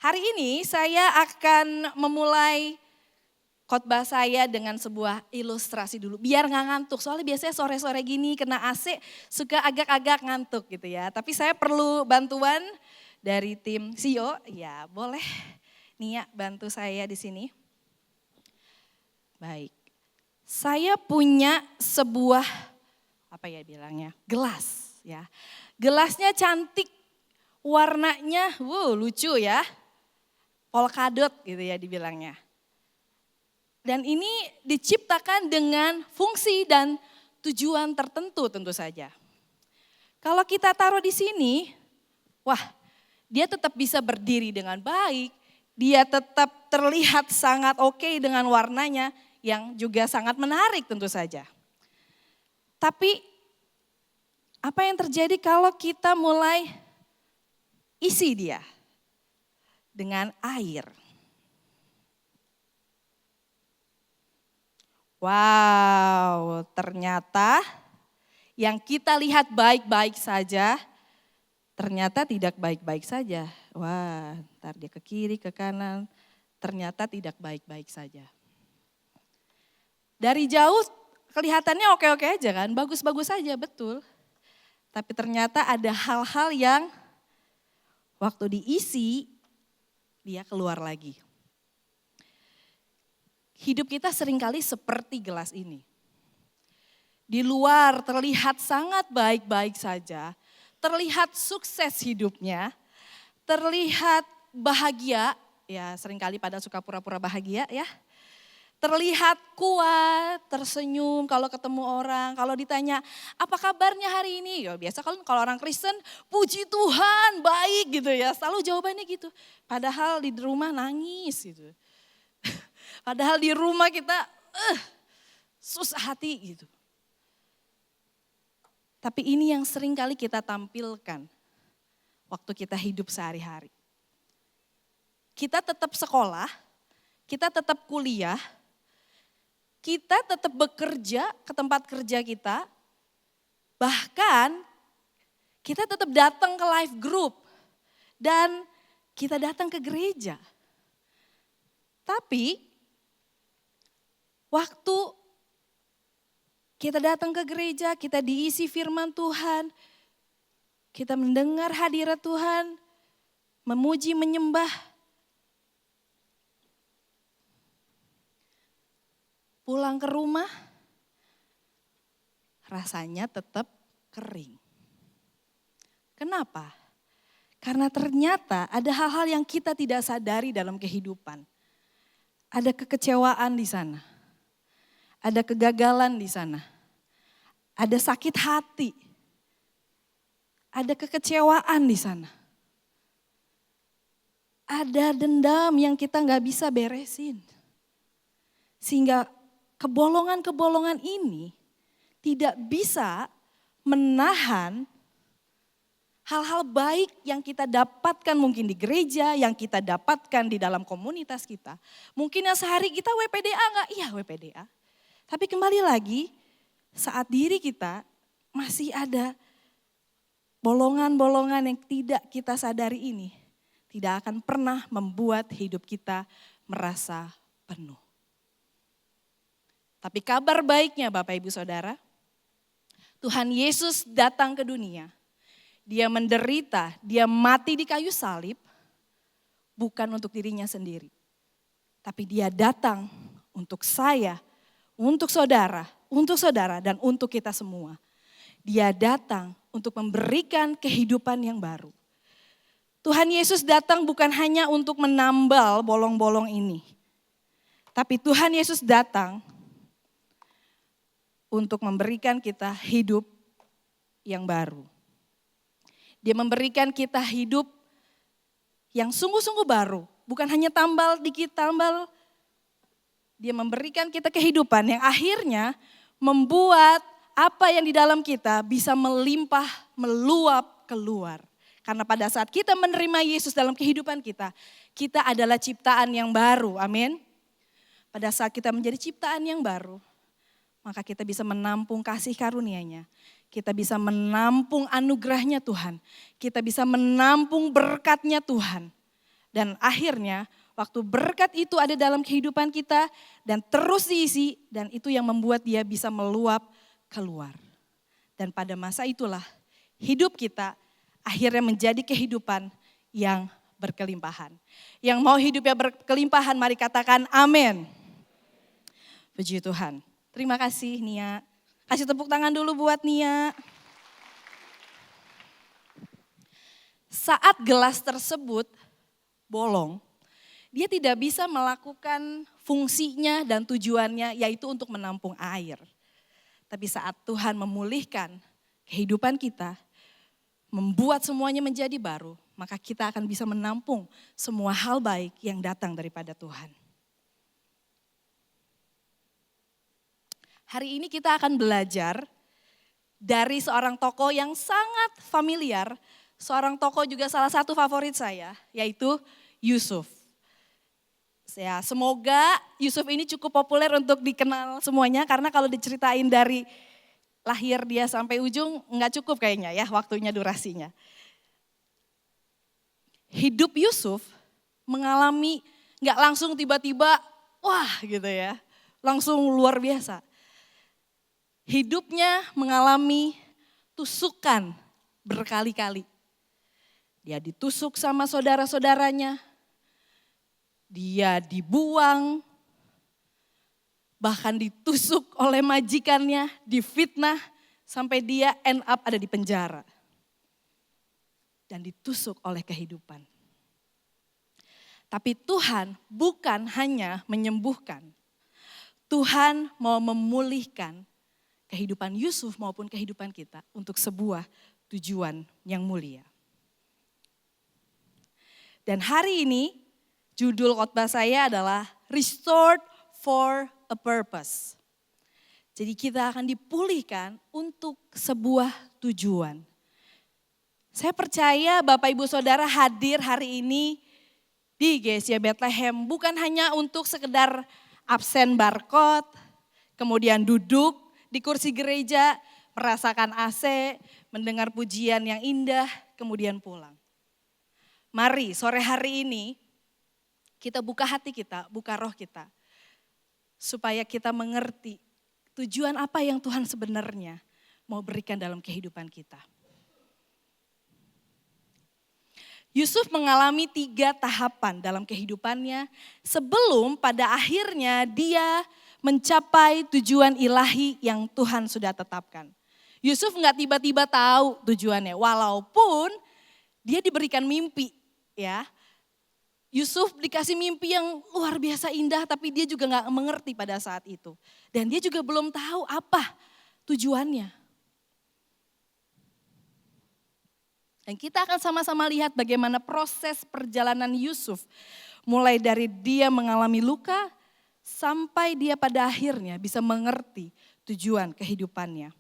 Hari ini saya akan memulai khotbah saya dengan sebuah ilustrasi dulu. Biar nggak ngantuk, soalnya biasanya sore-sore gini kena AC suka agak-agak ngantuk gitu ya. Tapi saya perlu bantuan dari tim CEO, ya boleh Nia bantu saya di sini. Baik, saya punya sebuah, apa ya bilangnya, gelas ya. Gelasnya cantik, warnanya lucu ya, polkadot gitu ya dibilangnya. Dan ini diciptakan dengan fungsi dan tujuan tertentu tentu saja. Kalau kita taruh di sini, dia tetap bisa berdiri dengan baik, dia tetap terlihat sangat oke dengan warnanya yang juga sangat menarik tentu saja. Tapi apa yang terjadi kalau kita mulai isi dia dengan air? Wow, ternyata yang kita lihat baik-baik saja, ternyata tidak baik-baik saja. Wah, ntar dia ke kiri, ke kanan, ternyata tidak baik-baik saja. Dari jauh kelihatannya oke-oke aja kan, bagus-bagus saja, betul. Tapi ternyata ada hal-hal yang waktu diisi, dia keluar lagi. Hidup kita seringkali seperti gelas ini. Di luar terlihat sangat baik-baik saja, terlihat sukses hidupnya, terlihat bahagia, ya seringkali pada suka pura-pura bahagia ya. Terlihat kuat, tersenyum kalau ketemu orang, kalau ditanya apa kabarnya hari ini? Ya biasa kalau orang Kristen puji Tuhan baik gitu ya, selalu jawabannya gitu. Padahal di rumah nangis gitu. Padahal di rumah kita susah hati gitu. Tapi ini yang sering kali kita tampilkan waktu kita hidup sehari-hari. Kita tetap sekolah, kita tetap kuliah, kita tetap bekerja ke tempat kerja kita, bahkan kita tetap datang ke life group dan kita datang ke gereja. Tapi waktu kita datang ke gereja, kita diisi firman Tuhan, kita mendengar hadirat Tuhan, memuji, menyembah. Pulang ke rumah, rasanya tetap kering. Kenapa? Karena ternyata ada hal-hal yang kita tidak sadari dalam kehidupan. Ada kekecewaan di sana. Ada kegagalan di sana. Ada sakit hati. Ada kekecewaan di sana. Ada dendam yang kita nggak bisa beresin. Sehingga kebolongan-kebolongan ini tidak bisa menahan hal-hal baik yang kita dapatkan mungkin di gereja, yang kita dapatkan di dalam komunitas kita. Mungkin yang sehari kita WPDA nggak? Iya WPDA. Tapi kembali lagi saat diri kita masih ada bolongan-bolongan yang tidak kita sadari ini. Tidak akan pernah membuat hidup kita merasa penuh. Tapi kabar baiknya Bapak Ibu Saudara, Tuhan Yesus datang ke dunia. Dia menderita, dia mati di kayu salib, bukan untuk dirinya sendiri. Tapi dia datang untuk saya, untuk saudara, dan untuk kita semua. Dia datang untuk memberikan kehidupan yang baru. Tuhan Yesus datang bukan hanya untuk menambal bolong-bolong ini. Tapi Tuhan Yesus datang untuk memberikan kita hidup yang baru. Dia memberikan kita hidup yang sungguh-sungguh baru. Bukan hanya tambal dikit tambal. Dia memberikan kita kehidupan yang akhirnya membuat apa yang di dalam kita bisa melimpah, meluap keluar. Karena pada saat kita menerima Yesus dalam kehidupan kita, kita adalah ciptaan yang baru. Amin. Pada saat kita menjadi ciptaan yang baru, maka kita bisa menampung kasih karunia-Nya. Kita bisa menampung anugerahnya Tuhan. Kita bisa menampung berkat-Nya Tuhan. Dan akhirnya waktu berkat itu ada dalam kehidupan kita dan terus diisi, dan itu yang membuat dia bisa meluap keluar. Dan pada masa itulah hidup kita akhirnya menjadi kehidupan yang berkelimpahan. Yang mau hidupnya berkelimpahan, mari katakan amin. Puji Tuhan. Terima kasih Nia. Kasih tepuk tangan dulu buat Nia. Saat gelas tersebut bolong, dia tidak bisa melakukan fungsinya dan tujuannya, yaitu untuk menampung air. Tapi saat Tuhan memulihkan kehidupan kita, membuat semuanya menjadi baru, maka kita akan bisa menampung semua hal baik yang datang daripada Tuhan. Hari ini kita akan belajar dari seorang tokoh yang sangat familiar, seorang tokoh juga salah satu favorit saya, yaitu Yusuf. Ya, semoga Yusuf ini cukup populer untuk dikenal semuanya, karena kalau diceritain dari lahir dia sampai ujung nggak cukup kayaknya ya waktunya, durasinya. Hidup Yusuf mengalami nggak langsung tiba-tiba wah gitu ya, langsung luar biasa. Hidupnya mengalami tusukan berkali-kali. Dia ditusuk sama saudara-saudaranya, dia dibuang, bahkan ditusuk oleh majikannya, difitnah, sampai dia end up ada di penjara. Dan ditusuk oleh kehidupan. Tapi Tuhan bukan hanya menyembuhkan. Tuhan mau memulihkan kehidupan Yusuf maupun kehidupan kita untuk sebuah tujuan yang mulia. Dan hari ini judul khotbah saya adalah Restored for a Purpose. Jadi kita akan dipulihkan untuk sebuah tujuan. Saya percaya Bapak Ibu Saudara hadir hari ini di GSI Bethlehem bukan hanya untuk sekedar absen barcode, kemudian duduk di kursi gereja, merasakan AC, mendengar pujian yang indah, kemudian pulang. Mari sore hari ini kita buka hati kita, buka roh kita. Supaya kita mengerti tujuan apa yang Tuhan sebenarnya mau berikan dalam kehidupan kita. Yusuf mengalami 3 tahapan dalam kehidupannya sebelum pada akhirnya dia mencapai tujuan ilahi yang Tuhan sudah tetapkan. Yusuf nggak tiba-tiba tahu tujuannya, walaupun dia diberikan mimpi, ya. Yusuf dikasih mimpi yang luar biasa indah, tapi dia juga nggak mengerti pada saat itu. Dan dia juga belum tahu apa tujuannya. Dan kita akan sama-sama lihat bagaimana proses perjalanan Yusuf. Mulai dari dia mengalami luka, sampai dia pada akhirnya bisa mengerti tujuan kehidupannya.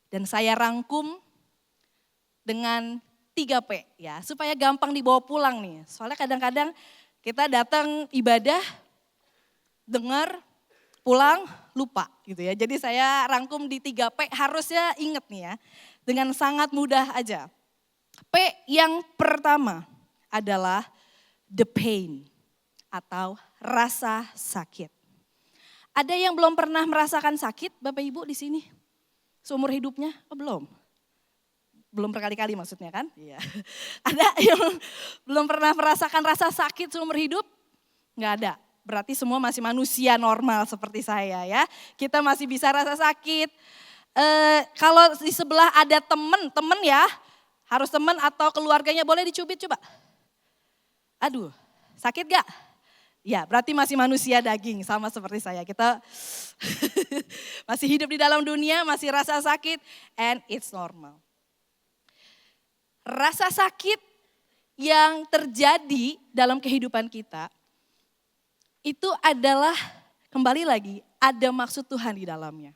Dan saya rangkum dengan 3P ya, supaya gampang dibawa pulang nih. Soalnya kadang-kadang kita datang ibadah, dengar, pulang, lupa gitu ya. Jadi saya rangkum di 3P, harusnya inget nih ya. Dengan sangat mudah aja. P yang pertama adalah the pain atau rasa sakit. Ada yang belum pernah merasakan sakit Bapak Ibu di sini? Seumur hidupnya? Oh, belum. Belum berkali-kali maksudnya kan? Iya. Ada yang belum pernah merasakan rasa sakit seumur hidup? Enggak ada. Berarti semua masih manusia normal seperti saya ya. Kita masih bisa rasa sakit. Kalau di sebelah ada temen ya. Harus teman atau keluarganya, boleh dicubit coba. Aduh, sakit gak? Ya, berarti masih manusia daging, sama seperti saya. Kita masih hidup di dalam dunia, masih rasa sakit, and it's normal. Rasa sakit yang terjadi dalam kehidupan kita, itu adalah, kembali lagi, ada maksud Tuhan di dalamnya.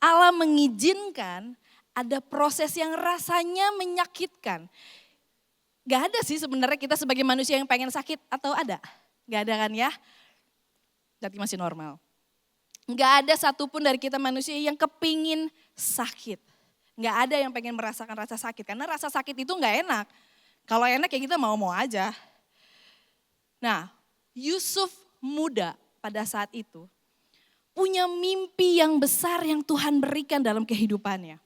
Allah mengizinkan ada proses yang rasanya menyakitkan. Gak ada sih sebenarnya kita sebagai manusia yang pengen sakit, atau ada? Gak ada kan ya? Berarti masih normal. Gak ada satupun dari kita manusia yang kepingin sakit. Gak ada yang pengen merasakan rasa sakit, karena rasa sakit itu gak enak. Kalau enak ya kita mau-mau aja. Nah, Yusuf muda pada saat itu punya mimpi yang besar yang Tuhan berikan dalam kehidupannya.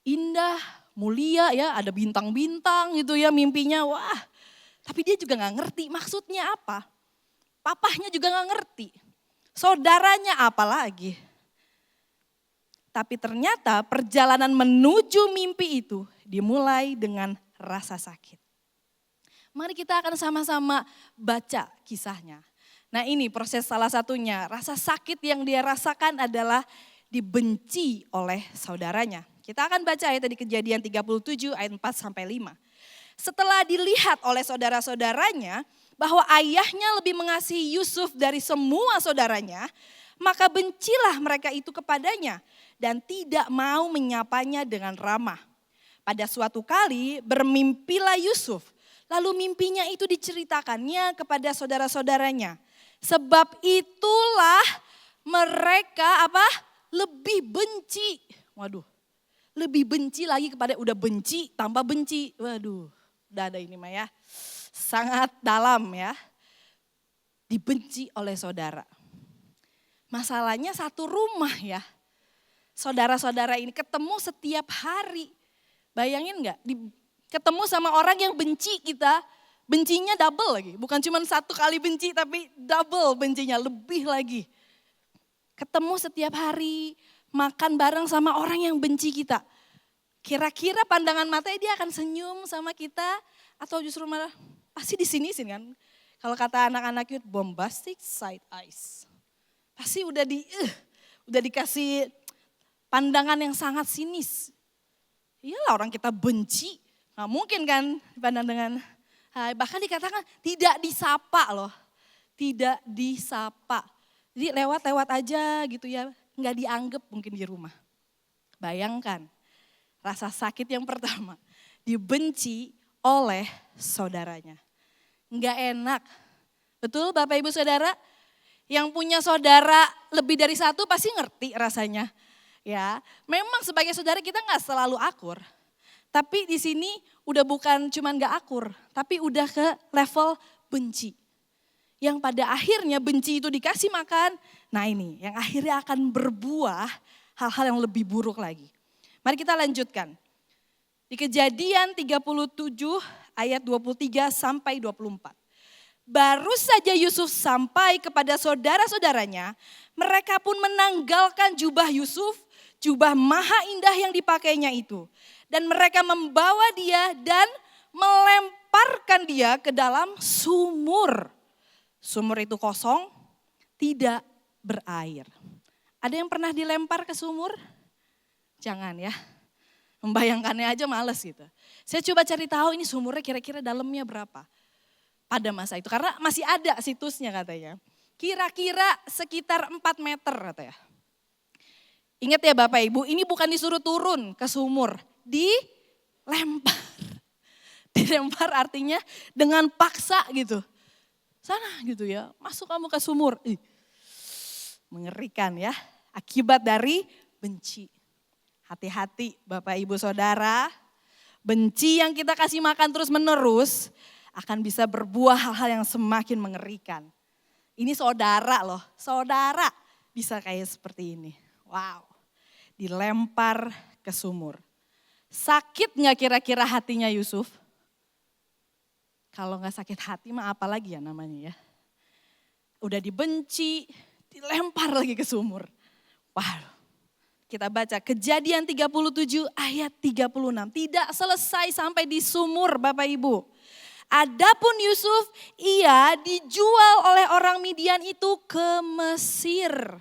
Indah, mulia ya, ada bintang-bintang gitu ya mimpinya. Wah, tapi dia juga gak ngerti maksudnya apa. Papahnya juga gak ngerti. Saudaranya apa lagi. Tapi ternyata perjalanan menuju mimpi itu dimulai dengan rasa sakit. Mari kita akan sama-sama baca kisahnya. Nah ini proses salah satunya, rasa sakit yang dia rasakan adalah dibenci oleh saudaranya. Kita akan baca ayat di Kejadian 37 ayat 4 sampai 5. Setelah dilihat oleh saudara-saudaranya bahwa ayahnya lebih mengasihi Yusuf dari semua saudaranya, maka bencilah mereka itu kepadanya dan tidak mau menyapanya dengan ramah. Pada suatu kali bermimpilah Yusuf, lalu mimpinya itu diceritakannya kepada saudara-saudaranya. Sebab itulah mereka lebih benci. Waduh, lebih benci lagi kepada udah benci tambah benci. Waduh, udah ada ini mah ya. Sangat dalam ya. Dibenci oleh saudara. Masalahnya satu rumah ya. Saudara-saudara ini ketemu setiap hari. Bayangin gak? Ketemu sama orang yang benci kita. Bencinya double lagi. Bukan cuma satu kali benci tapi double bencinya. Lebih lagi. Ketemu setiap hari. Makan bareng sama orang yang benci kita. Kira-kira pandangan matanya dia akan senyum sama kita. Atau justru malah pasti disinisin kan. Kalau kata anak-anak youth, bombastic side eyes. Pasti udah dikasih pandangan yang sangat sinis. Iyalah orang kita benci. Nggak mungkin kan dipandang dengan hai. Bahkan dikatakan tidak disapa loh. Tidak disapa. Jadi lewat-lewat aja gitu ya. Nggak dianggap mungkin di rumah. Bayangkan rasa sakit yang pertama. Dibenci oleh saudaranya. Nggak enak. Betul Bapak Ibu Saudara? Yang punya saudara lebih dari satu pasti ngerti rasanya. Ya, memang sebagai saudara kita nggak selalu akur. Tapi di sini udah bukan cuman nggak akur, tapi udah ke level benci. Yang pada akhirnya benci itu dikasih makan. Nah ini yang akhirnya akan berbuah hal-hal yang lebih buruk lagi. Mari kita lanjutkan. Di Kejadian 37 ayat 23 sampai 24. Baru saja Yusuf sampai kepada saudara-saudaranya, mereka pun menanggalkan jubah Yusuf, jubah maha indah yang dipakainya itu. Dan mereka membawa dia dan melemparkan dia ke dalam sumur. Sumur itu kosong, tidak berair. Ada yang pernah dilempar ke sumur? Jangan ya, membayangkannya aja males gitu. Saya coba cari tahu ini sumurnya kira-kira dalamnya berapa. Pada masa itu, karena masih ada situsnya katanya. Kira-kira sekitar 4 meter katanya. Ingat ya Bapak Ibu, ini bukan disuruh turun ke sumur, dilempar. Dilempar artinya dengan paksa gitu. Sana gitu ya, masuk kamu ke sumur. Mengerikan ya, akibat dari benci. Hati-hati Bapak Ibu Saudara, benci yang kita kasih makan terus menerus akan bisa berbuah hal-hal yang semakin mengerikan. Ini saudara loh, saudara bisa kayak seperti ini. Wow, dilempar ke sumur. Sakit gak kira-kira hatinya Yusuf? Kalau gak sakit hati mah apa lagi ya namanya ya. Udah dibenci, dilempar lagi ke sumur. Wow, kita baca Kejadian 37 ayat 36. Tidak selesai sampai di sumur Bapak Ibu. Adapun Yusuf, ia dijual oleh orang Midian itu ke Mesir.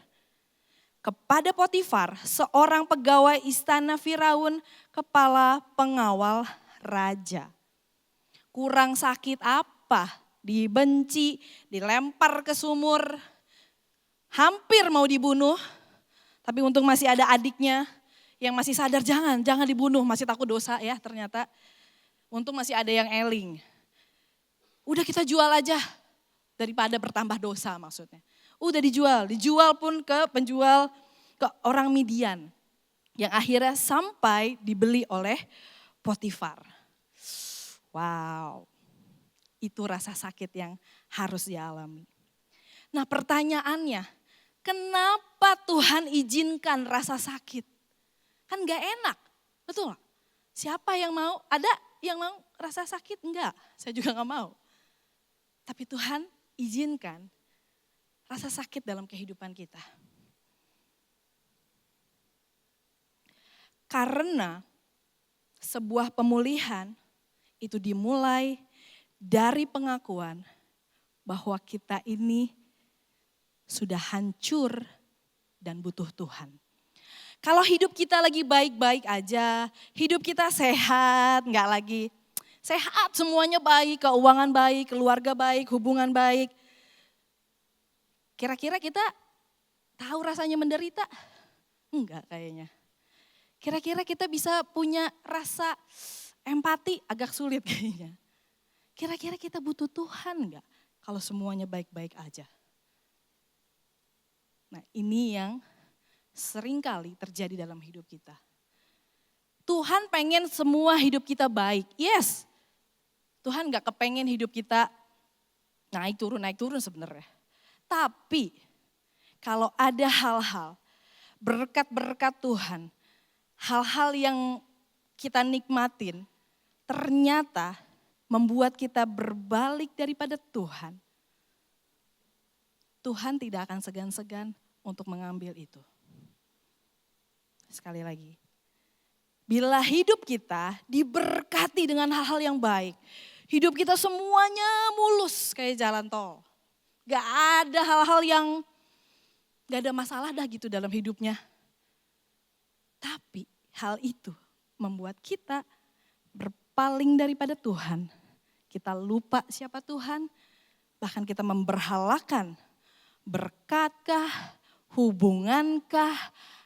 Kepada Potifar, seorang pegawai istana Firaun, kepala pengawal raja. Kurang sakit apa? Dibenci, dilempar ke sumur, hampir mau dibunuh. Tapi untung masih ada adiknya yang masih sadar jangan dibunuh, masih takut dosa ya ternyata. Untung masih ada yang eling. Udah kita jual aja daripada bertambah dosa maksudnya. Udah dijual pun ke penjual, ke orang Midian. Yang akhirnya sampai dibeli oleh Potifar. Wow, itu rasa sakit yang harus dialami. Nah pertanyaannya, kenapa Tuhan izinkan rasa sakit? Kan gak enak, betul gak? Siapa yang mau? Ada yang mau rasa sakit? Enggak, saya juga gak mau. Tapi Tuhan izinkan rasa sakit dalam kehidupan kita. Karena sebuah pemulihan itu dimulai dari pengakuan bahwa kita ini sudah hancur dan butuh Tuhan. Kalau hidup kita lagi baik-baik aja, hidup kita sehat, enggak lagi sehat, semuanya baik, keuangan baik, keluarga baik, hubungan baik. Kira-kira kita tahu rasanya menderita? Enggak kayaknya. Kira-kira kita bisa punya rasa empati? Agak sulit kayaknya. Kira-kira kita butuh Tuhan enggak kalau semuanya baik-baik aja? Nah ini yang seringkali terjadi dalam hidup kita. Tuhan pengen semua hidup kita baik. Yes, Tuhan gak kepengen hidup kita naik turun sebenarnya. Tapi kalau ada hal-hal, berkat-berkat Tuhan, hal-hal yang kita nikmatin, ternyata membuat kita berbalik daripada Tuhan. Tuhan tidak akan segan-segan untuk mengambil itu. Sekali lagi, bila hidup kita diberkati dengan hal-hal yang baik, hidup kita semuanya mulus kayak jalan tol. Gak ada hal-hal yang gak ada masalah dah gitu dalam hidupnya. Tapi hal itu membuat kita berpaling daripada Tuhan. Kita lupa siapa Tuhan, bahkan kita memberhalakan berkatkah, hubungankah,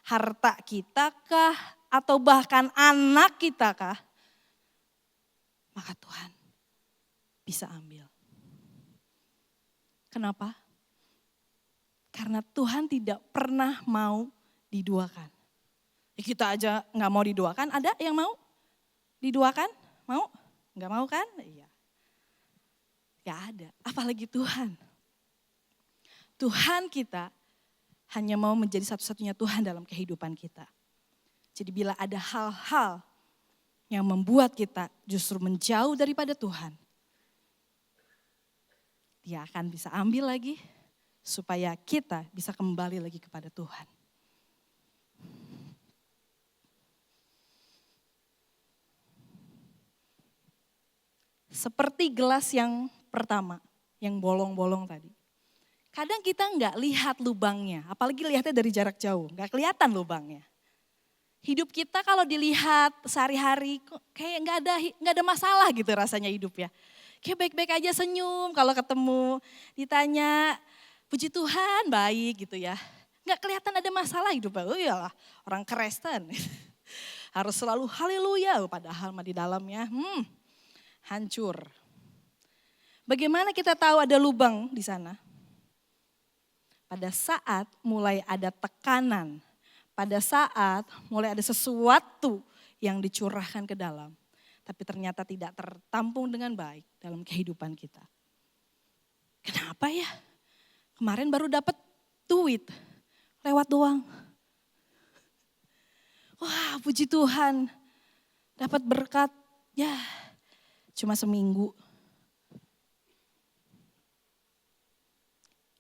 harta kitakah, atau bahkan anak kitakah, maka Tuhan bisa ambil. Kenapa? Karena Tuhan tidak pernah mau diduakan. Ya kita aja gak mau diduakan, ada yang mau diduakan? Mau? Gak mau kan? Iya. Gak ada, apalagi Tuhan. Tuhan kita hanya mau menjadi satu-satunya Tuhan dalam kehidupan kita. Jadi bila ada hal-hal yang membuat kita justru menjauh daripada Tuhan, Dia akan bisa ambil lagi supaya kita bisa kembali lagi kepada Tuhan. Seperti gelas yang pertama, yang bolong-bolong tadi. Kadang kita nggak lihat lubangnya, apalagi lihatnya dari jarak jauh, nggak kelihatan lubangnya. Hidup kita kalau dilihat sehari-hari kayak nggak ada masalah gitu rasanya hidup ya. Kayak baik-baik aja, senyum kalau ketemu, ditanya puji Tuhan baik gitu ya. Nggak kelihatan ada masalah hidup. Oh iyalah orang Kristen harus selalu haleluya, padahal di dalamnya hancur. Bagaimana kita tahu ada lubang di sana? Pada saat mulai ada tekanan, pada saat mulai ada sesuatu yang dicurahkan ke dalam, tapi ternyata tidak tertampung dengan baik dalam kehidupan kita. Kenapa ya? Kemarin baru dapat duit, lewat doang. Wah, puji Tuhan, dapat berkat, ya cuma seminggu.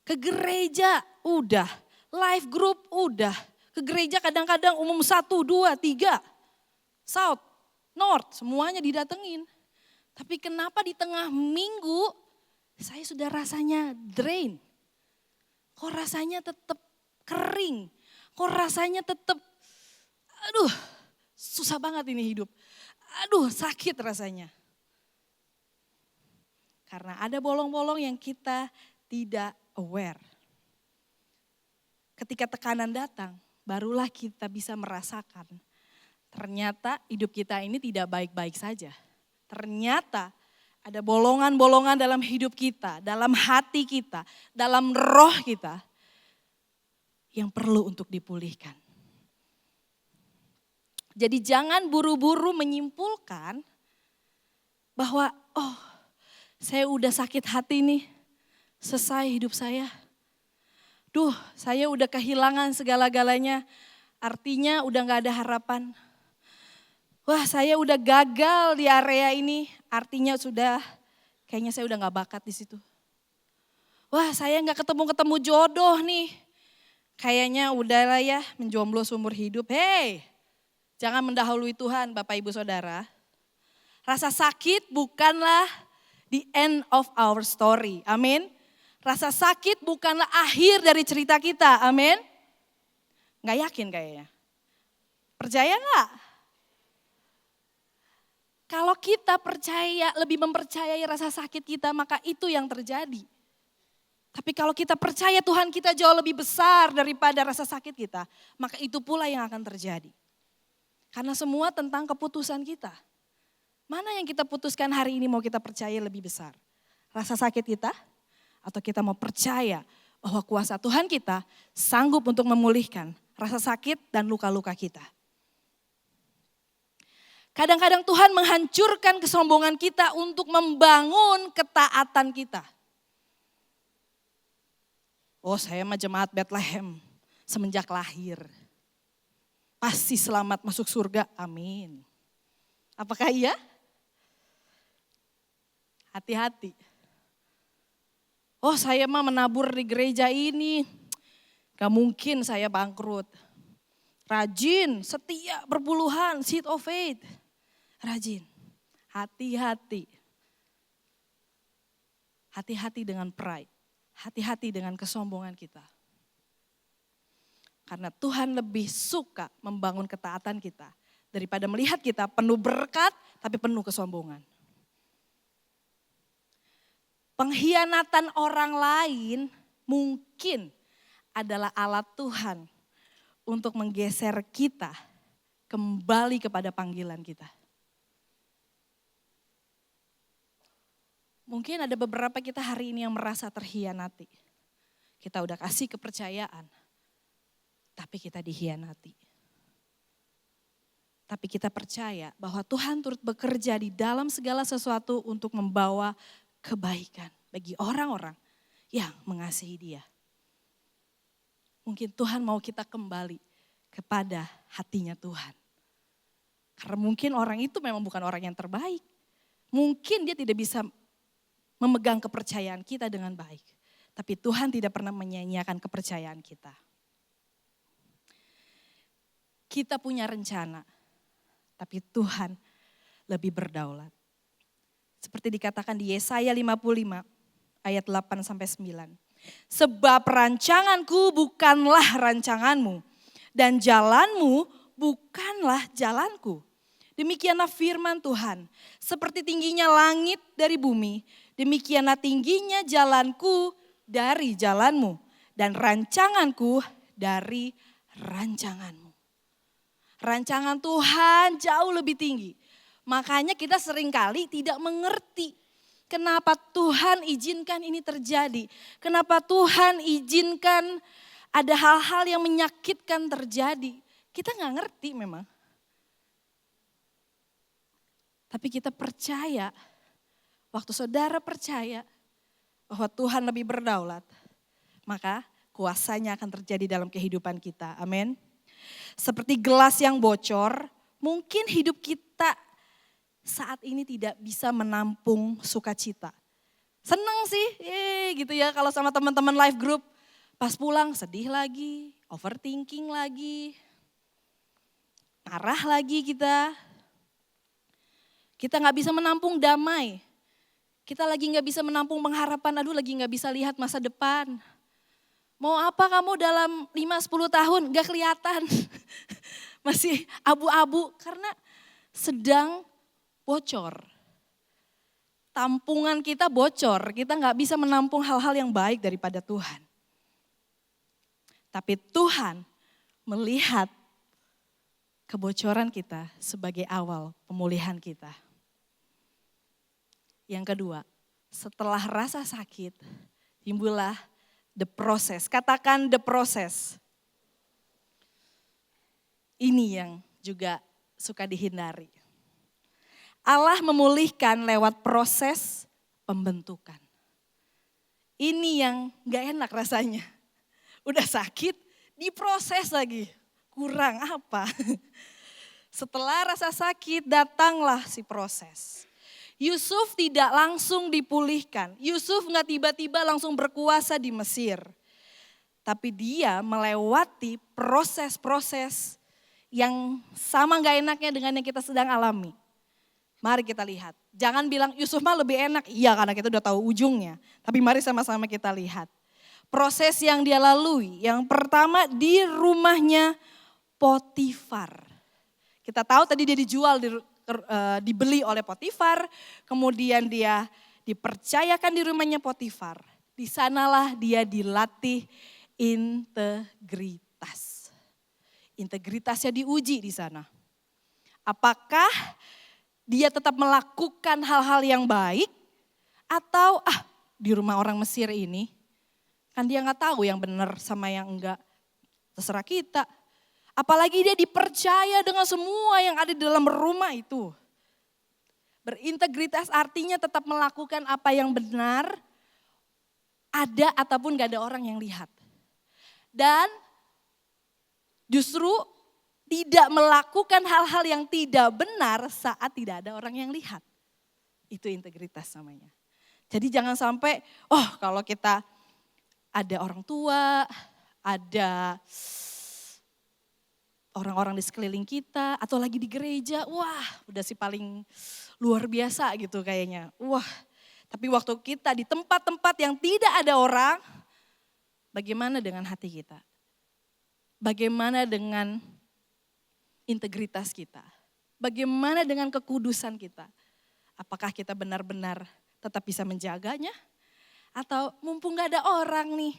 Ke gereja udah, life group udah. Ke gereja kadang-kadang umum 1, 2, 3. South, North, semuanya didatengin. Tapi kenapa di tengah minggu saya sudah rasanya drain. Kok rasanya tetap kering. Kok rasanya tetap, aduh susah banget ini hidup. Aduh sakit rasanya. Karena ada bolong-bolong yang kita tidak aware. Ketika tekanan datang, barulah kita bisa merasakan. Ternyata hidup kita ini tidak baik-baik saja. Ternyata ada bolongan-bolongan dalam hidup kita, dalam hati kita, dalam roh kita yang perlu untuk dipulihkan. Jadi jangan buru-buru menyimpulkan bahwa Saya udah sakit hati nih, selesai hidup saya. Saya udah kehilangan segala-galanya, artinya udah gak ada harapan. Wah, saya udah gagal di area ini, artinya kayaknya saya udah gak bakat di situ. Wah, saya gak ketemu jodoh nih. Kayaknya udahlah ya, menjomblo seumur hidup. Hei, jangan mendahului Tuhan Bapak Ibu Saudara. Rasa sakit bukanlah the end of our story. Amin. Rasa sakit bukanlah akhir dari cerita kita. Amin. Gak yakin kayaknya. Percaya gak? Kalau kita lebih mempercayai rasa sakit kita, maka itu yang terjadi. Tapi kalau kita percaya Tuhan kita jauh lebih besar daripada rasa sakit kita, maka itu pula yang akan terjadi. Karena semua tentang keputusan kita. Mana yang kita putuskan hari ini mau kita percaya lebih besar? Rasa sakit kita? Atau kita mau percaya bahwa kuasa Tuhan kita sanggup untuk memulihkan rasa sakit dan luka-luka kita. Kadang-kadang Tuhan menghancurkan kesombongan kita untuk membangun ketaatan kita. Oh, saya mah jemaat Bethlehem semenjak lahir. Pasti selamat masuk surga, amin. Apakah iya? Hati-hati. Oh, saya mah menabur di gereja ini, gak mungkin saya bangkrut. Rajin, setia, berpuluhan, seed of faith. Rajin, hati-hati. Hati-hati dengan pride. Hati-hati dengan kesombongan kita. Karena Tuhan lebih suka membangun ketaatan kita daripada melihat kita penuh berkat tapi penuh kesombongan. Pengkhianatan orang lain mungkin adalah alat Tuhan untuk menggeser kita kembali kepada panggilan kita. Mungkin ada beberapa kita hari ini yang merasa terhianati. Kita udah kasih kepercayaan, tapi kita dikhianati. Tapi kita percaya bahwa Tuhan turut bekerja di dalam segala sesuatu untuk membawa kebaikan bagi orang-orang yang mengasihi Dia. Mungkin Tuhan mau kita kembali kepada hatinya Tuhan. Karena mungkin orang itu memang bukan orang yang terbaik. Mungkin dia tidak bisa memegang kepercayaan kita dengan baik. Tapi Tuhan tidak pernah menyia-nyiakan kepercayaan kita. Kita punya rencana, tapi Tuhan lebih berdaulat. Seperti dikatakan di Yesaya 55 ayat 8-9. Sebab rancanganku bukanlah rancanganmu dan jalanmu bukanlah jalanku. Demikianlah firman Tuhan, seperti tingginya langit dari bumi, demikianlah tingginya jalanku dari jalanmu dan rancanganku dari rancanganmu. Rancangan Tuhan jauh lebih tinggi. Makanya kita seringkali tidak mengerti kenapa Tuhan izinkan ini terjadi. Kenapa Tuhan izinkan ada hal-hal yang menyakitkan terjadi. Kita nggak ngerti memang. Tapi kita percaya, waktu saudara percaya bahwa Tuhan lebih berdaulat, maka kuasanya akan terjadi dalam kehidupan kita. Amin. Seperti gelas yang bocor, mungkin hidup kita saat ini tidak bisa menampung sukacita. Seneng sih, gitu ya kalau sama teman-teman live group. Pas pulang sedih lagi, overthinking lagi, marah lagi kita. Kita gak bisa menampung damai. Kita lagi gak bisa menampung pengharapan, lagi gak bisa lihat masa depan. Mau apa kamu dalam 5-10 tahun gak kelihatan. Masih abu-abu karena sedang bocor. Tampungan kita bocor, kita gak bisa menampung hal-hal yang baik daripada Tuhan. Tapi Tuhan melihat kebocoran kita sebagai awal pemulihan kita. Yang kedua, setelah rasa sakit, timbullah the process. Katakan the process. Ini yang juga suka dihindari. Allah memulihkan lewat proses pembentukan. Ini yang gak enak rasanya. Udah sakit, diproses lagi. Kurang apa? Setelah rasa sakit, datanglah si proses. Yusuf tidak langsung dipulihkan. Yusuf gak tiba-tiba langsung berkuasa di Mesir. Tapi dia melewati proses-proses yang sama gak enaknya dengan yang kita sedang alami. Mari kita lihat. Jangan bilang Yusuf mah lebih enak. Iya, karena kita udah tahu ujungnya. Tapi mari sama-sama kita lihat. Proses yang dia lalui. Yang pertama di rumahnya Potifar. Kita tahu tadi dia dijual, dibeli oleh Potifar. Kemudian dia dipercayakan di rumahnya Potifar. Di sanalah dia dilatih integritas. Integritasnya diuji di sana. Apakah dia tetap melakukan hal-hal yang baik atau di rumah orang Mesir ini kan dia nggak tahu yang benar sama yang enggak, terserah kita. Apalagi dia dipercaya dengan semua yang ada di dalam rumah itu. Berintegritas artinya tetap melakukan apa yang benar, ada ataupun gak ada orang yang lihat. Dan justru tidak melakukan hal-hal yang tidak benar saat tidak ada orang yang lihat. Itu integritas namanya. Jadi jangan sampai, kalau kita ada orang tua, ada orang-orang di sekeliling kita, atau lagi di gereja, udah sih paling luar biasa gitu kayaknya. Tapi waktu kita di tempat-tempat yang tidak ada orang, bagaimana dengan hati kita? Bagaimana dengan integritas kita? Bagaimana dengan kekudusan kita? Apakah kita benar-benar tetap bisa menjaganya? Atau mumpung gak ada orang nih,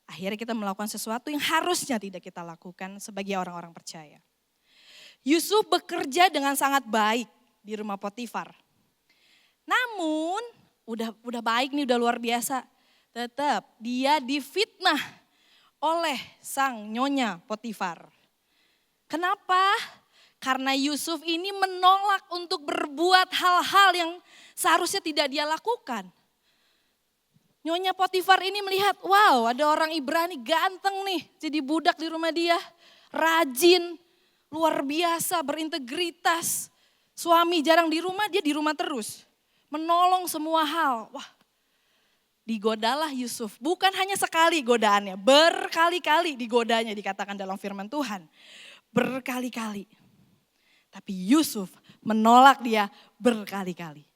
akhirnya kita melakukan sesuatu yang harusnya tidak kita lakukan sebagai orang-orang percaya. Yusuf bekerja dengan sangat baik di rumah Potifar. Namun udah baik nih, udah luar biasa. Tetap dia difitnah oleh sang nyonya Potifar. Kenapa? Karena Yusuf ini menolak untuk berbuat hal-hal yang seharusnya tidak dia lakukan. Nyonya Potifar ini melihat, ada orang Ibrani ganteng nih jadi budak di rumah dia. Rajin, luar biasa, berintegritas. Suami jarang di rumah, dia di rumah terus. Menolong semua hal. Digodalah Yusuf. Bukan hanya sekali godaannya, berkali-kali digodanya dikatakan dalam firman Tuhan. Berkali-kali. Tapi Yusuf menolak dia berkali-kali.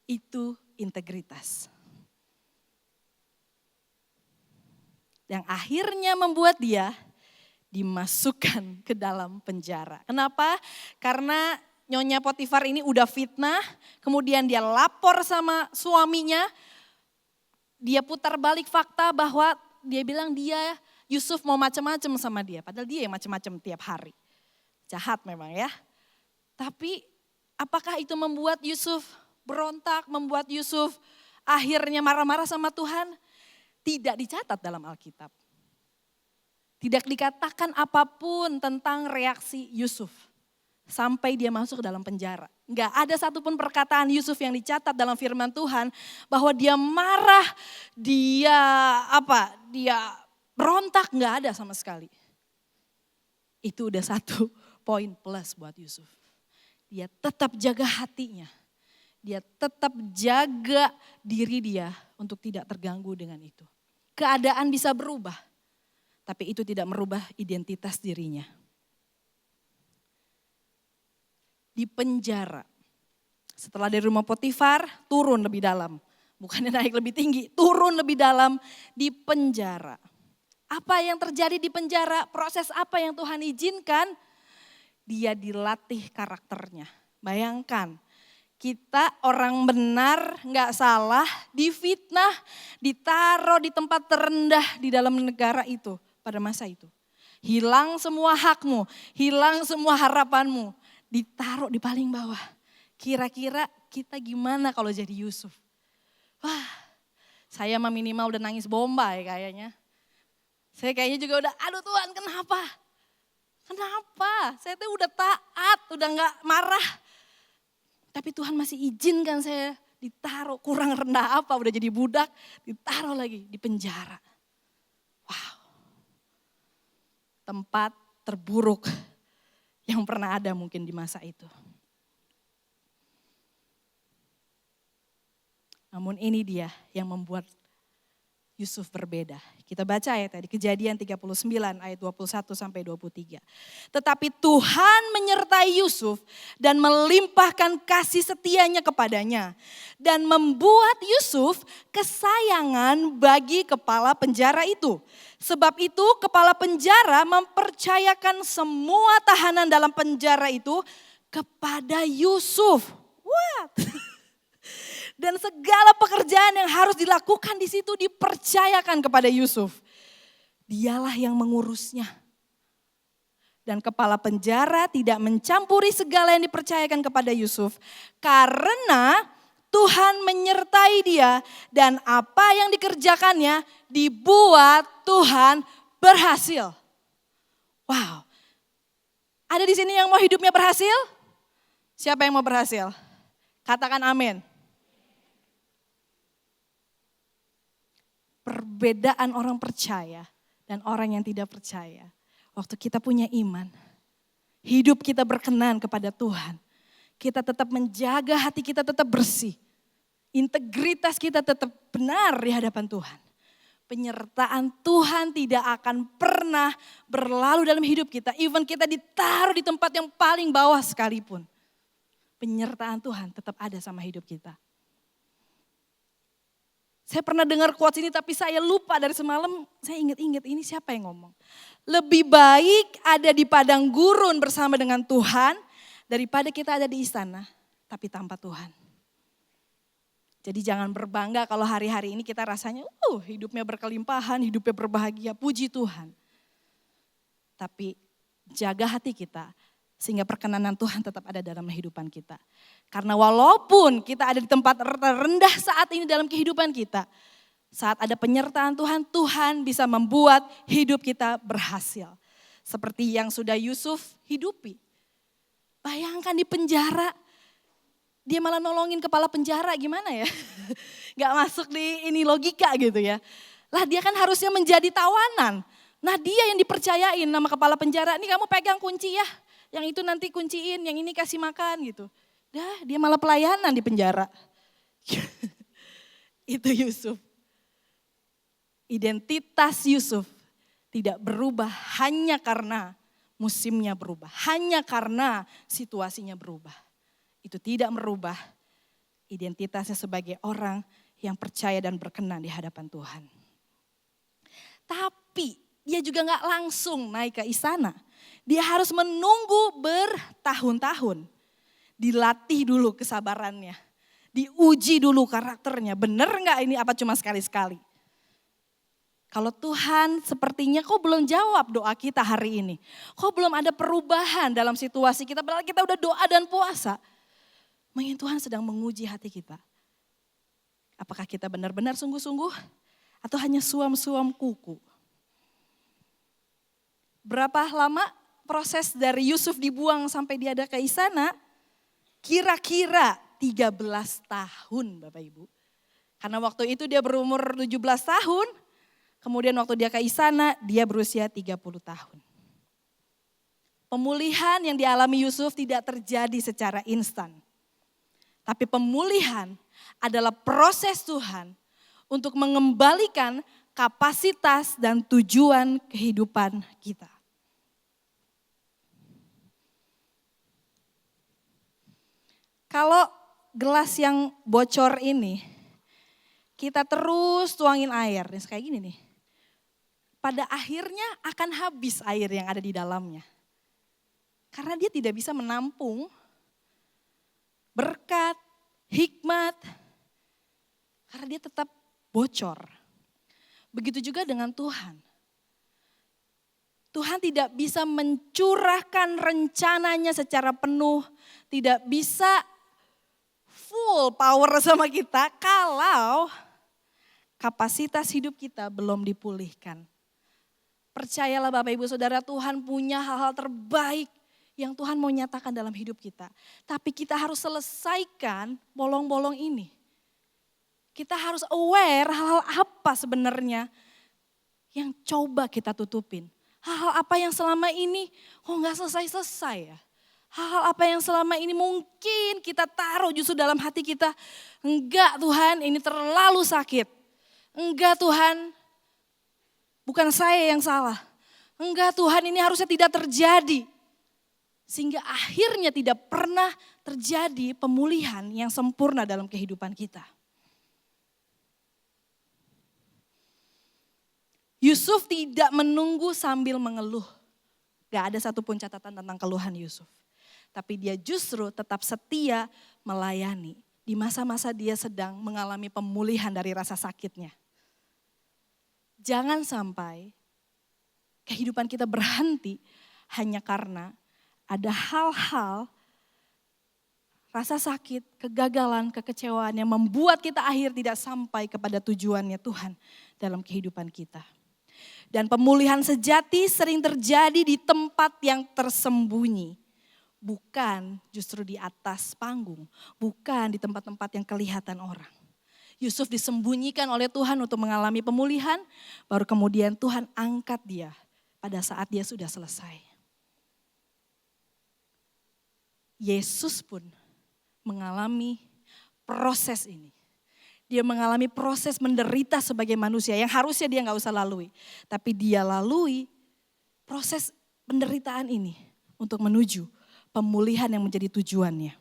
Itu integritas. Yang akhirnya membuat dia dimasukkan ke dalam penjara. Kenapa? Karena Nyonya Potifar ini udah fitnah, kemudian dia lapor sama suaminya. Dia putar balik fakta bahwa dia bilang Yusuf mau macam-macam sama dia. Padahal dia yang macam-macam tiap hari. Jahat memang ya. Tapi apakah itu membuat Yusuf berontak, membuat Yusuf akhirnya marah-marah sama Tuhan? Tidak dicatat dalam Alkitab. Tidak dikatakan apapun tentang reaksi Yusuf. Sampai dia masuk ke dalam penjara. Enggak ada satupun perkataan Yusuf yang dicatat dalam firman Tuhan. Bahwa dia marah, dia berontak, enggak ada sama sekali. Itu udah satu poin plus buat Yusuf. Dia tetap jaga hatinya. Dia tetap jaga diri dia untuk tidak terganggu dengan itu. Keadaan bisa berubah, tapi itu tidak merubah identitas dirinya. Di penjara, setelah dari rumah Potifar, turun lebih dalam. Bukannya naik lebih tinggi, turun lebih dalam di penjara. Apa yang terjadi di penjara, proses apa yang Tuhan izinkan, dia dilatih karakternya. Bayangkan. Kita orang benar, gak salah, difitnah, ditaruh di tempat terendah di dalam negara itu pada masa itu. Hilang semua hakmu, hilang semua harapanmu, ditaruh di paling bawah. Kira-kira kita gimana kalau jadi Yusuf? Saya mah minimal udah nangis bombay kayaknya. Saya kayaknya juga udah, aduh Tuhan kenapa? Kenapa? Saya tuh udah taat, udah gak marah. Tapi Tuhan masih izinkan saya ditaruh, kurang rendah apa, udah jadi budak, ditaruh lagi di penjara. Wow. Tempat terburuk yang pernah ada mungkin di masa itu. Namun ini dia yang membuat Yusuf berbeda. Kita baca ayat tadi, Kejadian 39 ayat 21 sampai 23. Tetapi Tuhan menyertai Yusuf dan melimpahkan kasih setianya kepadanya. Dan membuat Yusuf kesayangan bagi kepala penjara itu. Sebab itu kepala penjara mempercayakan semua tahanan dalam penjara itu kepada Yusuf. What? Dan segala pekerjaan yang harus dilakukan di situ dipercayakan kepada Yusuf. Dialah yang mengurusnya. Dan kepala penjara tidak mencampuri segala yang dipercayakan kepada Yusuf. Karena Tuhan menyertai dia dan apa yang dikerjakannya dibuat Tuhan berhasil. Wow. Ada di sini yang mau hidupnya berhasil? Siapa yang mau berhasil? Katakan amin. Perbedaan orang percaya dan orang yang tidak percaya. Waktu kita punya iman, hidup kita berkenan kepada Tuhan. Kita tetap menjaga hati kita tetap bersih. Integritas kita tetap benar di hadapan Tuhan. Penyertaan Tuhan tidak akan pernah berlalu dalam hidup kita. Even kita ditaruh di tempat yang paling bawah sekalipun. Penyertaan Tuhan tetap ada sama hidup kita. Saya pernah dengar quotes ini tapi saya lupa dari semalam, saya ingat-ingat ini siapa yang ngomong. Lebih baik ada di padang gurun bersama dengan Tuhan daripada kita ada di istana tapi tanpa Tuhan. Jadi jangan berbangga kalau hari-hari ini kita rasanya hidupnya berkelimpahan, hidupnya berbahagia, puji Tuhan. Tapi jaga hati kita sehingga perkenanan Tuhan tetap ada dalam kehidupan kita. Karena walaupun kita ada di tempat terendah saat ini dalam kehidupan kita, saat ada penyertaan Tuhan, Tuhan bisa membuat hidup kita berhasil. Seperti yang sudah Yusuf hidupi. Bayangkan di penjara, dia malah nolongin kepala penjara, gimana ya? Gak masuk di ini logika gitu ya. Lah dia kan harusnya menjadi tawanan. Nah dia yang dipercayain nama kepala penjara, ini kamu pegang kunci ya. Yang itu nanti kunciin, yang ini kasih makan gitu. Dah dia malah pelayanan di penjara. Itu Yusuf. Identitas Yusuf tidak berubah hanya karena musimnya berubah. Hanya karena situasinya berubah. Itu tidak merubah identitasnya sebagai orang yang percaya dan berkenan di hadapan Tuhan. Tapi dia juga gak langsung naik ke istana. Dia harus menunggu bertahun-tahun. Dilatih dulu kesabarannya. Diuji dulu karakternya. Bener gak ini apa cuma sekali-sekali? Kalau Tuhan sepertinya kok belum jawab doa kita hari ini. Kok belum ada perubahan dalam situasi kita. Padahal kita udah doa dan puasa. Mungkin Tuhan sedang menguji hati kita. Apakah kita benar-benar sungguh-sungguh? Atau hanya suam-suam kuku? Berapa lama proses dari Yusuf dibuang sampai dia ada ke istana? Kira-kira 13 tahun Bapak Ibu. Karena waktu itu dia berumur 17 tahun. Kemudian waktu dia ke istana dia berusia 30 tahun. Pemulihan yang dialami Yusuf tidak terjadi secara instan. Tapi pemulihan adalah proses Tuhan untuk mengembalikan kapasitas dan tujuan kehidupan kita. Kalau gelas yang bocor ini, kita terus tuangin air, kayak gini nih. Pada akhirnya akan habis air yang ada di dalamnya. Karena dia tidak bisa menampung berkat, hikmat, karena dia tetap bocor. Begitu juga dengan Tuhan. Tuhan tidak bisa mencurahkan rencananya secara penuh, tidak bisa full power sama kita kalau kapasitas hidup kita belum dipulihkan. Percayalah Bapak Ibu Saudara, Tuhan punya hal-hal terbaik yang Tuhan mau nyatakan dalam hidup kita. Tapi kita harus selesaikan bolong-bolong ini. Kita harus aware hal-hal apa sebenarnya yang coba kita tutupin. Hal-hal apa yang selama ini gak selesai-selesai ya. Hal-hal apa yang selama ini mungkin kita taruh justru dalam hati kita. Enggak Tuhan, ini terlalu sakit. Enggak Tuhan, bukan saya yang salah. Enggak Tuhan, ini harusnya tidak terjadi. Sehingga akhirnya tidak pernah terjadi pemulihan yang sempurna dalam kehidupan kita. Yusuf tidak menunggu sambil mengeluh. Gak ada satupun catatan tentang keluhan Yusuf. Tapi dia justru tetap setia melayani. Di masa-masa dia sedang mengalami pemulihan dari rasa sakitnya. Jangan sampai kehidupan kita berhenti hanya karena ada hal-hal rasa sakit, kegagalan, kekecewaan yang membuat kita akhir tidak sampai kepada tujuannya Tuhan dalam kehidupan kita. Dan pemulihan sejati sering terjadi di tempat yang tersembunyi. Bukan justru di atas panggung, bukan di tempat-tempat yang kelihatan orang. Yusuf disembunyikan oleh Tuhan untuk mengalami pemulihan, baru kemudian Tuhan angkat dia pada saat dia sudah selesai. Yesus pun mengalami proses ini. Dia mengalami proses menderita sebagai manusia yang harusnya dia gak usah lalui. Tapi dia lalui proses penderitaan ini untuk menuju pemulihan yang menjadi tujuannya.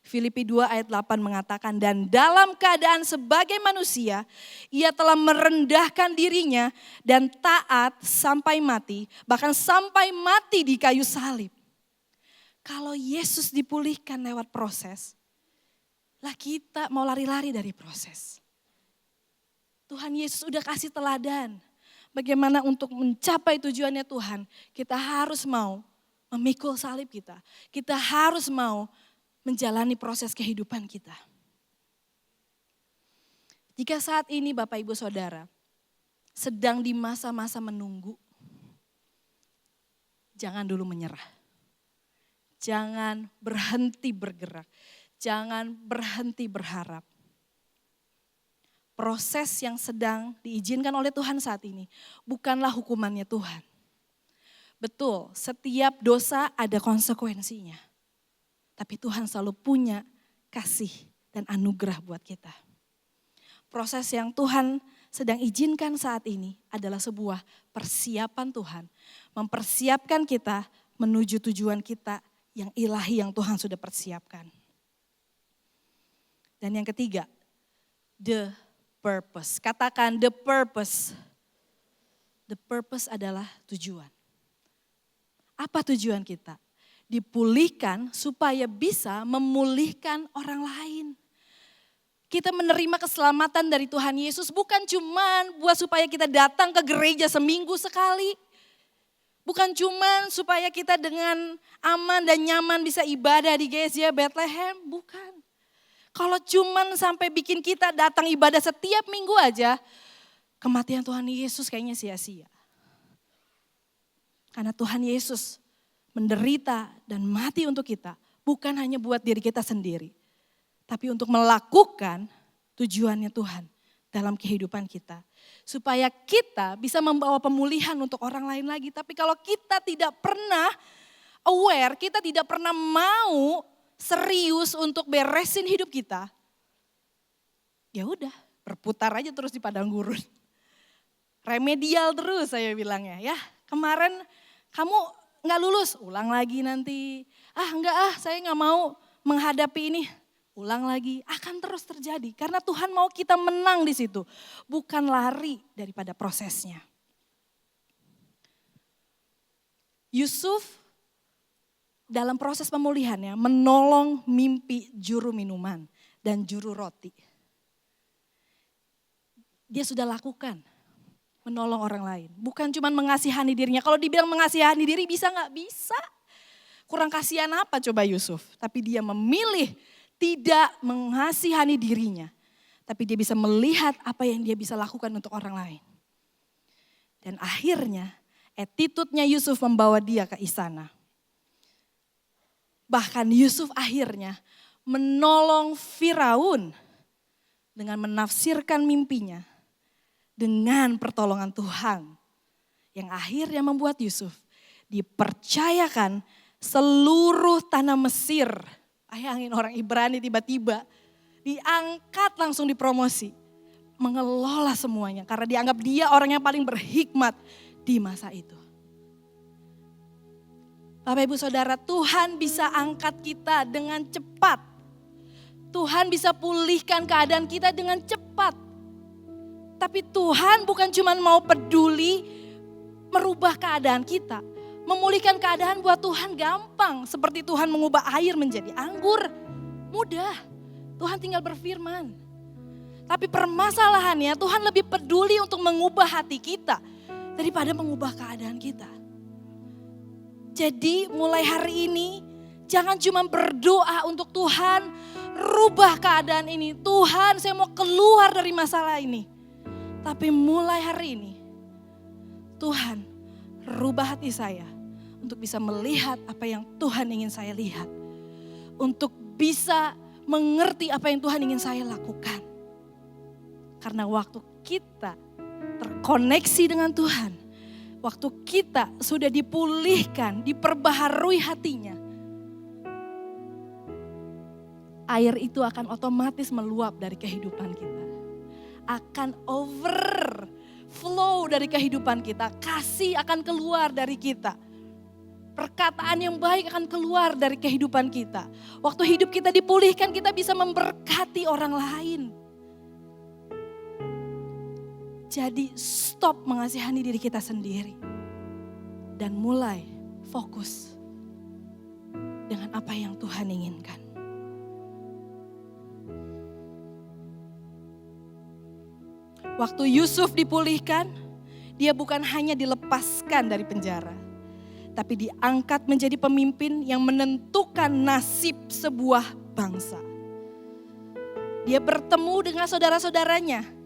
Filipi 2 ayat 8 mengatakan, dan dalam keadaan sebagai manusia, ia telah merendahkan dirinya dan taat sampai mati, bahkan sampai mati di kayu salib. Kalau Yesus dipulihkan lewat proses, lah kita mau lari-lari dari proses. Tuhan Yesus udah kasih teladan. Bagaimana untuk mencapai tujuannya Tuhan, kita harus mau memikul salib kita. Kita harus mau menjalani proses kehidupan kita. Jika saat ini Bapak Ibu Saudara sedang di masa-masa menunggu, jangan dulu menyerah. Jangan berhenti bergerak. Jangan berhenti berharap. Proses yang sedang diizinkan oleh Tuhan saat ini bukanlah hukumannya Tuhan. Betul, setiap dosa ada konsekuensinya. Tapi Tuhan selalu punya kasih dan anugerah buat kita. Proses yang Tuhan sedang izinkan saat ini adalah sebuah persiapan Tuhan. Mempersiapkan kita menuju tujuan kita yang ilahi yang Tuhan sudah persiapkan. Dan yang ketiga, the purpose. Katakan the purpose. The purpose adalah tujuan. Apa tujuan kita? Dipulihkan supaya bisa memulihkan orang lain. Kita menerima keselamatan dari Tuhan Yesus bukan cuman buat supaya kita datang ke gereja seminggu sekali. Bukan cuman supaya kita dengan aman dan nyaman bisa ibadah di GSJ Bethlehem, bukan. Kalau cuman sampai bikin kita datang ibadah setiap minggu aja, kematian Tuhan Yesus kayaknya sia-sia. Karena Tuhan Yesus menderita dan mati untuk kita, bukan hanya buat diri kita sendiri. Tapi untuk melakukan tujuannya Tuhan dalam kehidupan kita. Supaya kita bisa membawa pemulihan untuk orang lain lagi. Tapi kalau kita tidak pernah aware, kita tidak pernah mau serius untuk beresin hidup kita. Ya udah, berputar aja terus di padang gurun. Remedial terus saya bilangnya ya. Kemarin kamu gak lulus, ulang lagi nanti. Saya gak mau menghadapi ini. Ulang lagi, akan terus terjadi. Karena Tuhan mau kita menang di situ. Bukan lari daripada prosesnya. Yusuf dalam proses pemulihannya menolong mimpi juru minuman dan juru roti. Dia sudah lakukan. Menolong orang lain. Bukan cuma mengasihani dirinya. Kalau dibilang mengasihani diri bisa gak? Bisa. Kurang kasihan apa coba Yusuf. Tapi dia memilih tidak mengasihani dirinya. Tapi dia bisa melihat apa yang dia bisa lakukan untuk orang lain. Dan akhirnya attitude-nya Yusuf membawa dia ke istana. Bahkan Yusuf akhirnya menolong Firaun dengan menafsirkan mimpinya dengan pertolongan Tuhan. Yang akhirnya membuat Yusuf dipercayakan seluruh tanah Mesir. Bayangin orang Ibrani tiba-tiba diangkat langsung dipromosi. Mengelola semuanya karena dianggap dia orang yang paling berhikmat di masa itu. Bapak Ibu Saudara, Tuhan bisa angkat kita dengan cepat. Tuhan bisa pulihkan keadaan kita dengan cepat. Tapi Tuhan bukan cuma mau peduli merubah keadaan kita. Memulihkan keadaan buat Tuhan gampang. Seperti Tuhan mengubah air menjadi anggur. Mudah. Tuhan tinggal berfirman. Tapi permasalahannya Tuhan lebih peduli untuk mengubah hati kita daripada mengubah keadaan kita. Jadi mulai hari ini jangan cuma berdoa untuk Tuhan rubah keadaan ini. Tuhan, saya mau keluar dari masalah ini. Tapi mulai hari ini Tuhan rubah hati saya untuk bisa melihat apa yang Tuhan ingin saya lihat. Untuk bisa mengerti apa yang Tuhan ingin saya lakukan. Karena waktu kita terkoneksi dengan Tuhan, waktu kita sudah dipulihkan, diperbaharui hatinya, air itu akan otomatis meluap dari kehidupan kita. Akan overflow dari kehidupan kita, kasih akan keluar dari kita. Perkataan yang baik akan keluar dari kehidupan kita. Waktu hidup kita dipulihkan, kita bisa memberkati orang lain. Jadi stop mengasihani diri kita sendiri. Dan mulai fokus dengan apa yang Tuhan inginkan. Waktu Yusuf dipulihkan, dia bukan hanya dilepaskan dari penjara. Tapi diangkat menjadi pemimpin yang menentukan nasib sebuah bangsa. Dia bertemu dengan saudara-saudaranya.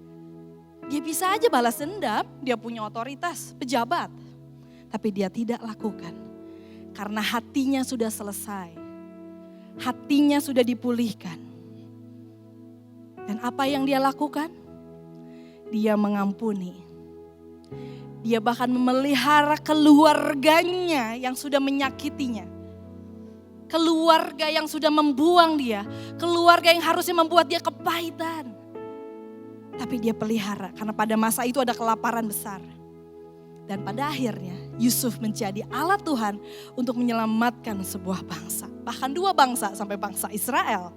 Dia bisa aja balas dendam, dia punya otoritas, pejabat. Tapi dia tidak lakukan. Karena hatinya sudah selesai. Hatinya sudah dipulihkan. Dan apa yang dia lakukan? Dia mengampuni. Dia bahkan memelihara keluarganya yang sudah menyakitinya. Keluarga yang sudah membuang dia. Keluarga yang harusnya membuat dia kepahitan. Tapi dia pelihara karena pada masa itu ada kelaparan besar. Dan pada akhirnya Yusuf menjadi alat Tuhan untuk menyelamatkan sebuah bangsa. Bahkan dua bangsa sampai bangsa Israel.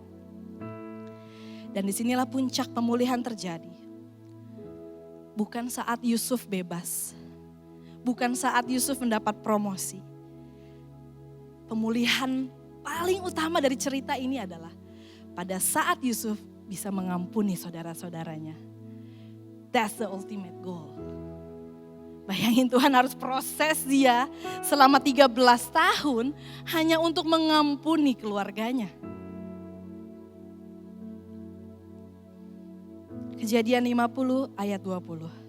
Dan disinilah puncak pemulihan terjadi. Bukan saat Yusuf bebas. Bukan saat Yusuf mendapat promosi. Pemulihan paling utama dari cerita ini adalah pada saat Yusuf bisa mengampuni saudara-saudaranya. That's the ultimate goal. Bayangin Tuhan harus proses dia selama 13 tahun hanya untuk mengampuni keluarganya. Kejadian 50 ayat 20.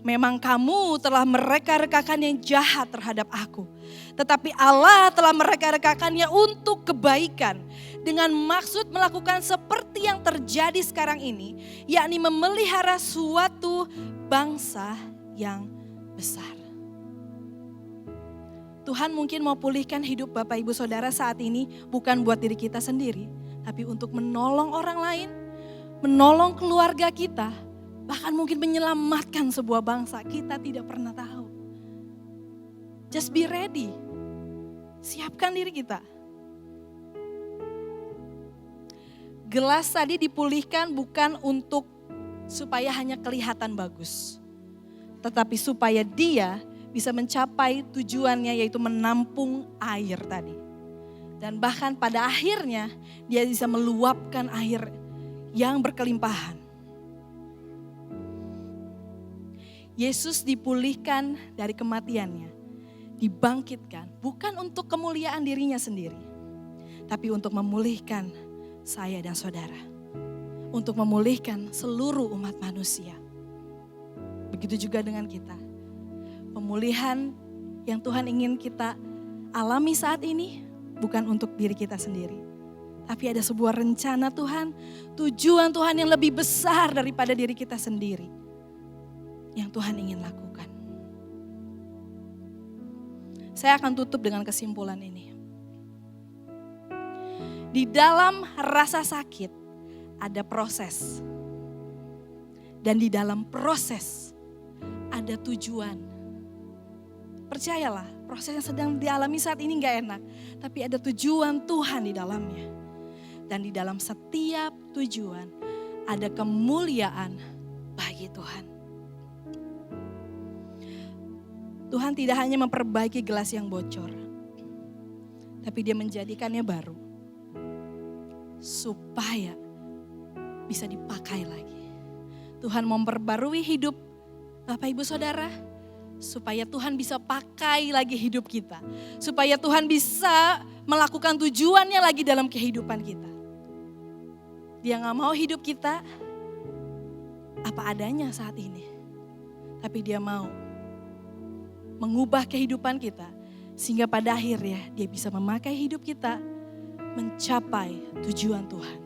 Memang kamu telah mereka-rekakan yang jahat terhadap aku. Tetapi Allah telah mereka-rekakannya untuk kebaikan. Dengan maksud melakukan seperti yang terjadi sekarang ini. Yakni memelihara suatu bangsa yang besar. Tuhan mungkin mau pulihkan hidup Bapak Ibu Saudara saat ini. Bukan buat diri kita sendiri. Tapi untuk menolong orang lain. Menolong keluarga kita. Bahkan mungkin menyelamatkan sebuah bangsa. Kita tidak pernah tahu. Just be ready. Siapkan diri kita. Gelas tadi dipulihkan bukan untuk supaya hanya kelihatan bagus. Tetapi supaya dia bisa mencapai tujuannya yaitu menampung air tadi. Dan bahkan pada akhirnya dia bisa meluapkan air yang berkelimpahan. Yesus dipulihkan dari kematiannya, dibangkitkan bukan untuk kemuliaan dirinya sendiri, tapi untuk memulihkan saya dan saudara, untuk memulihkan seluruh umat manusia. Begitu juga dengan kita, pemulihan yang Tuhan ingin kita alami saat ini bukan untuk diri kita sendiri. Tapi ada sebuah rencana Tuhan, tujuan Tuhan yang lebih besar daripada diri kita sendiri. Yang Tuhan ingin lakukan. Saya akan tutup dengan kesimpulan ini. Di dalam rasa sakit ada proses. Dan di dalam proses ada tujuan. Percayalah, proses yang sedang dialami saat ini gak enak. Tapi ada tujuan Tuhan di dalamnya. Dan di dalam setiap tujuan ada kemuliaan bagi Tuhan. Tuhan tidak hanya memperbaiki gelas yang bocor, tapi dia menjadikannya baru. Supaya bisa dipakai lagi. Tuhan memperbarui hidup Bapak Ibu Saudara. Supaya Tuhan bisa pakai lagi hidup kita. Supaya Tuhan bisa melakukan tujuannya lagi dalam kehidupan kita. Dia gak mau hidup kita apa adanya saat ini. Tapi dia mau mengubah kehidupan kita. Sehingga pada akhirnya dia bisa memakai hidup kita mencapai tujuan Tuhan.